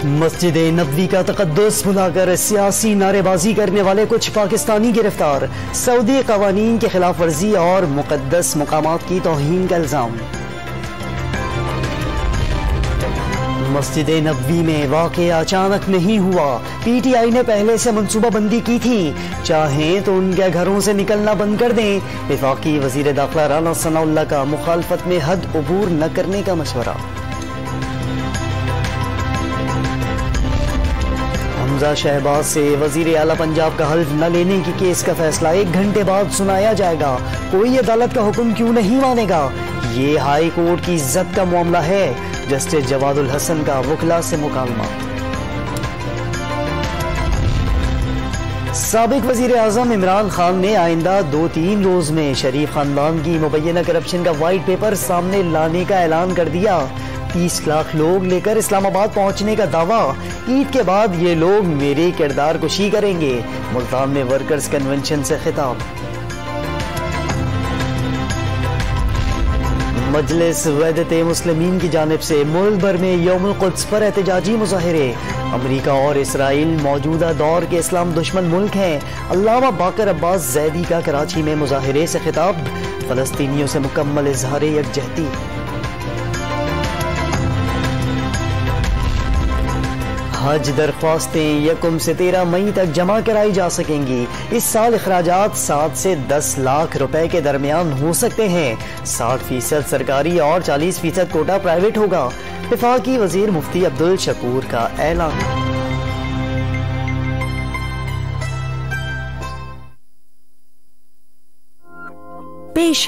مسجد نبوی کا تقدس بھلا کر سیاسی نعرے بازی کرنے والے کچھ پاکستانی گرفتار، سعودی قوانین کی خلاف ورزی اور مقدس مقامات کی توہین کا الزام۔ مسجد نبوی میں واقعہ اچانک نہیں ہوا، پی ٹی آئی نے پہلے سے منصوبہ بندی کی تھی، چاہیں تو ان کے گھروں سے نکلنا بند کر دیں۔ وفاقی وزیر داخلہ رانا ثناء اللہ کا مخالفت میں حد عبور نہ کرنے کا مشورہ۔ حمزہ شہباز سے وزیر اعلیٰ پنجاب کا حلف نہ لینے کی کیس کا فیصلہ 1 گھنٹے بعد سنایا جائے گا، کوئی عدالت کا حکم کیوں نہیں مانے گا؟ یہ ہائی کورٹ کی عزت کا معاملہ ہے، جسٹس جواد الحسن کا وکلاء سے مکالمہ۔ سابق وزیر اعظم عمران خان نے آئندہ 2-3 روز میں شریف خاندان کی مبینہ کرپشن کا وائٹ پیپر سامنے لانے کا اعلان کر دیا۔ 30 لاکھ لوگ لے کر اسلام آباد پہنچنے کا دعویٰ، عید کے بعد یہ لوگ میری کردار کشی کریں گے، ملتان میں ورکرز کنونشن سے خطاب۔ مجلس وحدت مسلمین کی جانب سے ملک بھر میں یوم القدس پر احتجاجی مظاہرے۔ امریکہ اور اسرائیل موجودہ دور کے اسلام دشمن ملک ہیں، علامہ باقر عباس زیدی کا کراچی میں مظاہرے سے خطاب، فلسطینیوں سے مکمل اظہار یکجہتی۔ حج درخواستیں 1 سے 13 مئی تک جمع کرائی جا سکیں گی۔ اس سال اخراجات 7 سے 10 لاکھ روپے کے درمیان ہو سکتے ہیں، 60% سرکاری اور 40% کوٹا پرائیویٹ ہوگا۔ وفاقی وزیر مفتی عبدالشکور کا اعلان۔ پیش